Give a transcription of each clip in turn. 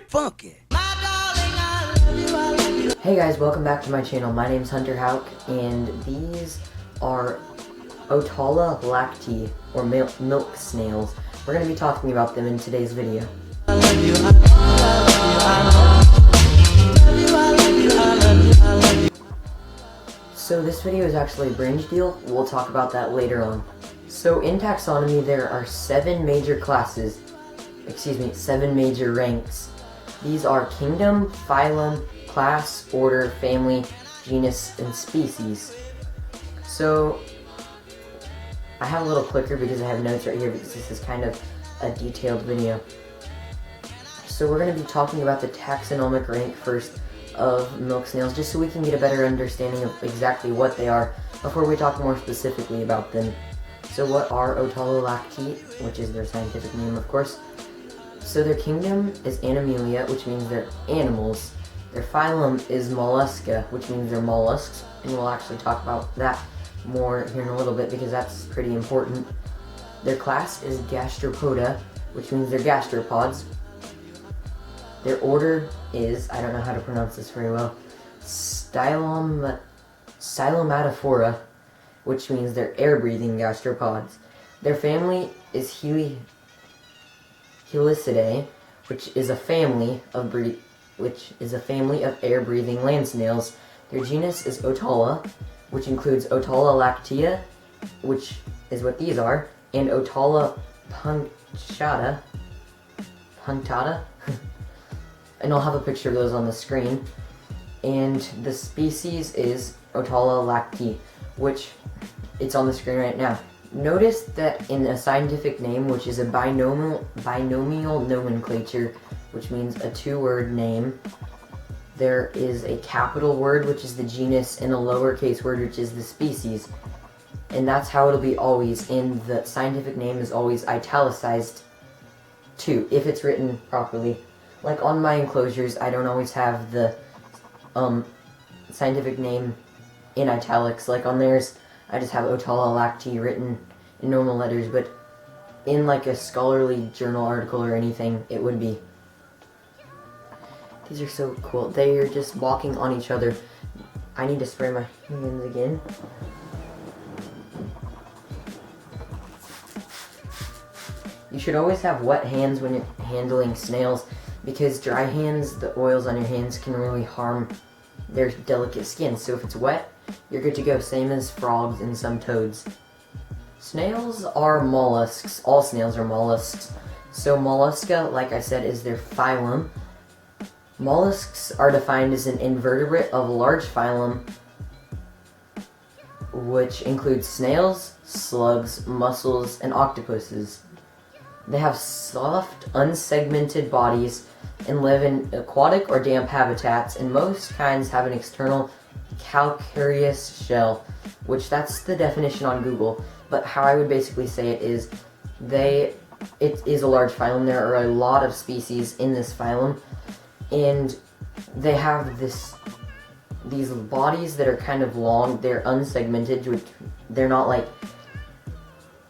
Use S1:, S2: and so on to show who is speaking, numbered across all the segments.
S1: funky.
S2: Hey guys, welcome back to my channel. My name's Hunter Houck, and these are Otala lactee, or milk snails. We're going to be talking about them in today's video. So this video is actually a Bringe deal. We'll talk about that later on. So in taxonomy, there are 7 major classes. 7 major ranks. These are kingdom, phylum, class, order, family, genus, and species. So I have a little clicker because I have notes right here because this is kind of a detailed video. So we're going to be talking about the taxonomic rank first of milk snails, just so we can get a better understanding of exactly what they are before we talk more specifically about them. So what are Otololactete, which is their scientific name, of course. So their kingdom is Animalia, which means they're animals. Their phylum is Mollusca, which means they're mollusks, and we'll actually talk about that more here in a little bit because that's pretty important. Their class is Gastropoda, which means they're gastropods. Their order is, I don't know how to pronounce this very well, Stylomatophora, which means they're air-breathing gastropods. Their family is Helicidae, which is a family of air-breathing land snails. Their genus is Otala, which includes Otala lactea, which is what these are, and Otala punctata, and I'll have a picture of those on the screen. And the species is Otala lactee, which it's on the screen right now. Notice that in a scientific name, which is a binomial nomenclature, which means a 2-word name, there is a capital word, which is the genus, and a lowercase word, which is the species. And that's how it'll be always. And the scientific name is always italicized too, if it's written properly. Like on my enclosures, I don't always have the scientific name in italics. Like on theirs, I just have Otala lactee written in normal letters, but in like a scholarly journal article or anything, it would be. These are so cool. They are just walking on each other. I need to spray my hands again. You should always have wet hands when you're handling snails, because dry hands, the oils on your hands can really harm their delicate skin. So if it's wet, you're good to go, same as frogs and some toads. Snails are mollusks. All snails are mollusks. So mollusca, like I said, is their phylum. Mollusks are defined as an invertebrate of a large phylum, which includes snails, slugs, mussels, and octopuses. They have soft, unsegmented bodies and live in aquatic or damp habitats, and most kinds have an external calcareous shell, which that's the definition on Google, but how I would basically say it is it is a large phylum. There are a lot of species in this phylum, and they have these bodies that are kind of long. They're unsegmented, which they're not like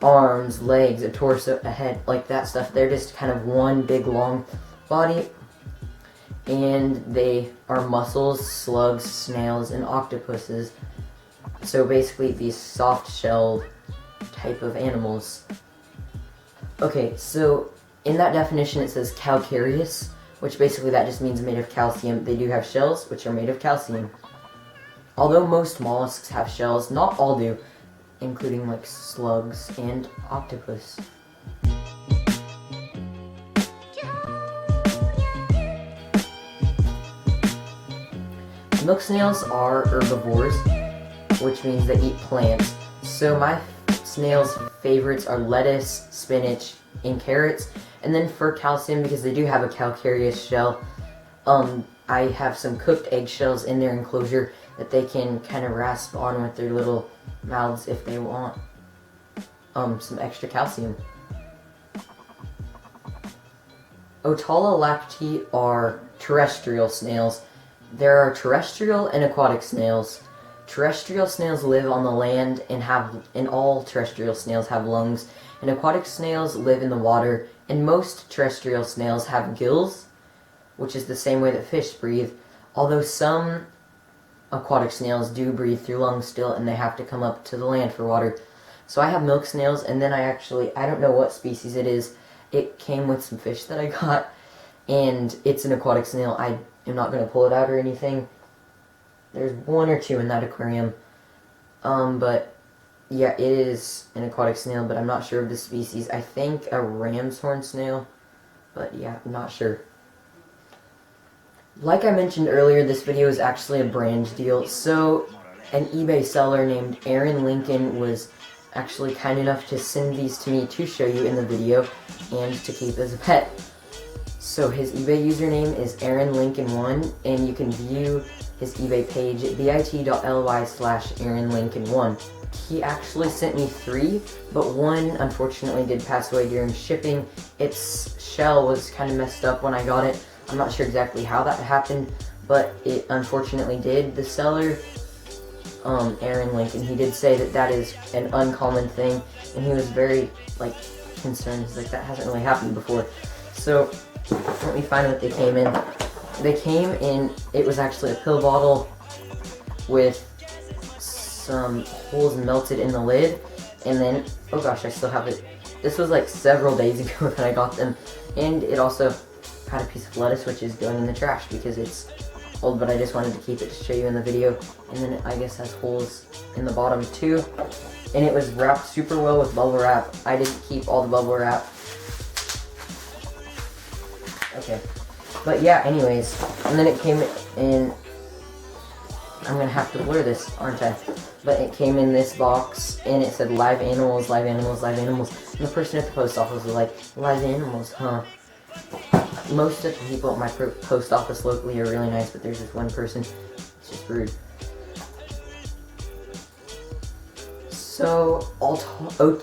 S2: arms, legs, a torso, a head, like that stuff. They're just kind of one big long body, and they are mussels, slugs, snails, and octopuses. So basically these soft-shelled type of animals. Okay, so in that definition it says calcareous, which basically that just means made of calcium. They do have shells, which are made of calcium. Although most mollusks have shells, not all do, including like slugs and octopus. Milk snails are herbivores, which means they eat plants. So my snails' favorites are lettuce, spinach, and carrots. And then for calcium, because they do have a calcareous shell, I have some cooked eggshells in their enclosure that they can kind of rasp on with their little mouths if they want some extra calcium. Otololactete are terrestrial snails. There are terrestrial and aquatic snails. Terrestrial snails live on the land and all terrestrial snails have lungs, and aquatic snails live in the water, and most terrestrial snails have gills, which is the same way that fish breathe, although some aquatic snails do breathe through lungs still, and they have to come up to the land for water. So I have milk snails, and then I don't know what species it is. It came with some fish that I got, and it's an aquatic snail. I am not going to pull it out or anything. There's one or two in that aquarium. But yeah, it is an aquatic snail, but I'm not sure of the species. I think a ram's horn snail, but yeah, I'm not sure. Like I mentioned earlier, this video is actually a brand deal. So an eBay seller named Aaron Lincoln was actually kind enough to send these to me to show you in the video and to keep as a pet. So his eBay username is AaronLincoln1, and you can view his eBay page at bit.ly/AaronLincoln1. He actually sent me 3, but one unfortunately did pass away during shipping. Its shell was kind of messed up when I got it. I'm not sure exactly how that happened, but it unfortunately did. The seller, Aaron Lincoln, he did say that that is an uncommon thing, and he was very, concerned. He's like, that hasn't really happened before. So, let me find what they came in. They came in, it was actually a pill bottle with some holes melted in the lid, and then, oh gosh, I still have it. This was like several days ago that I got them, and it also had a piece of lettuce, which is going in the trash because it's old, but I just wanted to keep it to show you in the video. And then it, I guess, has holes in the bottom too, and it was wrapped super well with bubble wrap. I didn't keep all the bubble wrap. Okay, but yeah, anyways, and then it came in, I'm gonna have to blur this, aren't I? But it came in this box, and it said live animals, live animals, live animals, and the person at the post office was like, live animals, huh? Most of the people at my post office locally are really nice, but there's this one person, it's just rude. So, Otala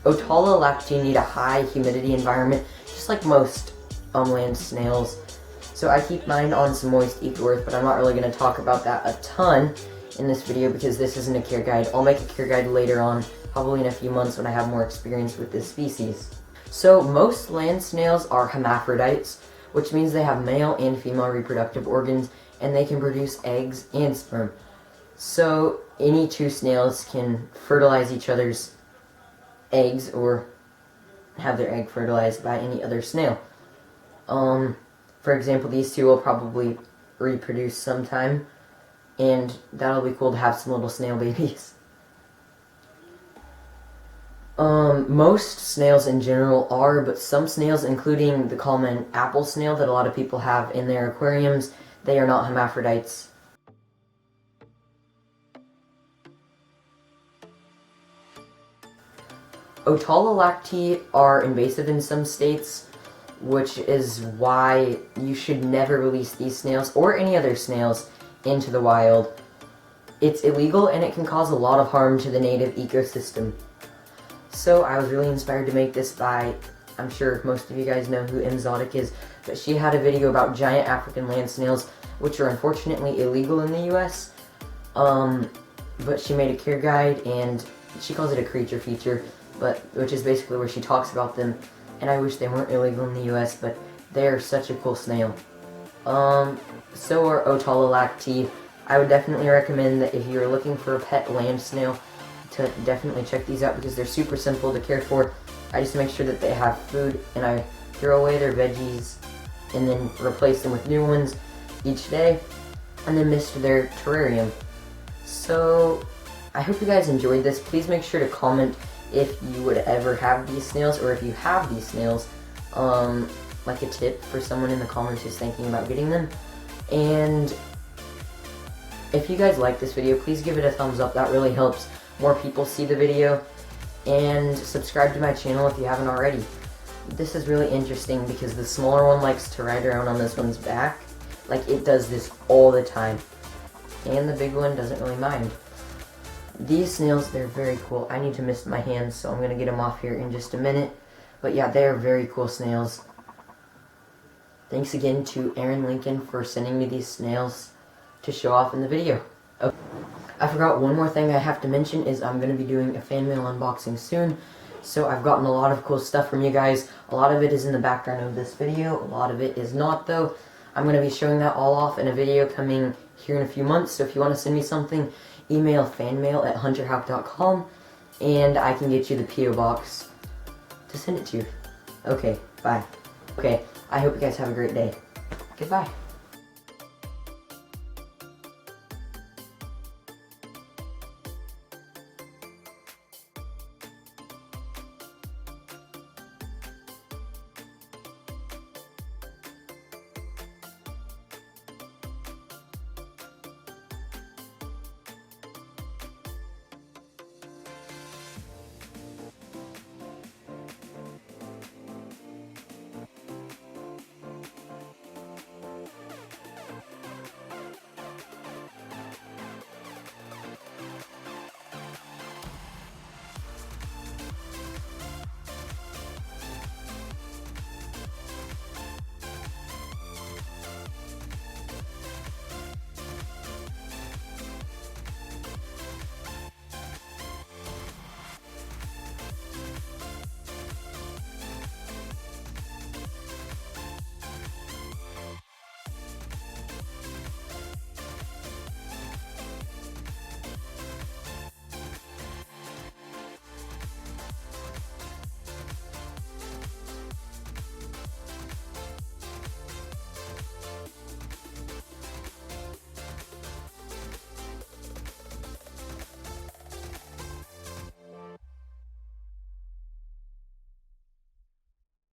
S2: lactee need a high humidity environment, just like most land snails. So I keep mine on some moist eco earth, but I'm not really going to talk about that a ton in this video because this isn't a care guide. I'll make a care guide later on, probably in a few months when I have more experience with this species. So most land snails are hermaphrodites, which means they have male and female reproductive organs, and they can produce eggs and sperm. So any two snails can fertilize each other's eggs or have their egg fertilized by any other snail. For example, these two will probably reproduce sometime, and that'll be cool to have some little snail babies. Most snails in general are, but some snails, including the common apple snail that a lot of people have in their aquariums, they are not hermaphrodites. Otala lactee are invasive in some states, which is why you should never release these snails, or any other snails, into the wild. It's illegal, and it can cause a lot of harm to the native ecosystem. So I was really inspired to make this by, I'm sure most of you guys know who Exotic is, but she had a video about giant African land snails, which are unfortunately illegal in the US. But she made a care guide, and she calls it a creature feature, which is basically where she talks about them. And I wish they weren't illegal in the US, but they're such a cool snail. So are Otala lactee. I would definitely recommend that if you're looking for a pet land snail, to definitely check these out because they're super simple to care for. I just make sure that they have food, and I throw away their veggies and then replace them with new ones each day, and then mist their terrarium. So I hope you guys enjoyed this. Please make sure to comment if you would ever have these snails, or if you have these snails, like a tip for someone in the comments who's thinking about getting them. And if you guys like this video, please give it a thumbs up. That really helps more people see the video. And subscribe to my channel if you haven't already. This is really interesting because the smaller one likes to ride around on this one's back. Like, it does this all the time. And the big one doesn't really mind. These snails, they're very cool. I need to mist my hands, so I'm going to get them off here in just a minute. But yeah, they are very cool snails. Thanks again to Aaron Lincoln for sending me these snails to show off in the video. Okay. I forgot one more thing I have to mention is I'm going to be doing a fan mail unboxing soon. So I've gotten a lot of cool stuff from you guys. A lot of it is in the background of this video. A lot of it is not, though. I'm going to be showing that all off in a video coming here in a few months. So if you want to send me something, email fanmail@hunterhouck.com and I can get you the P.O. box to send it to you. Okay, bye. Okay, I hope you guys have a great day. Goodbye.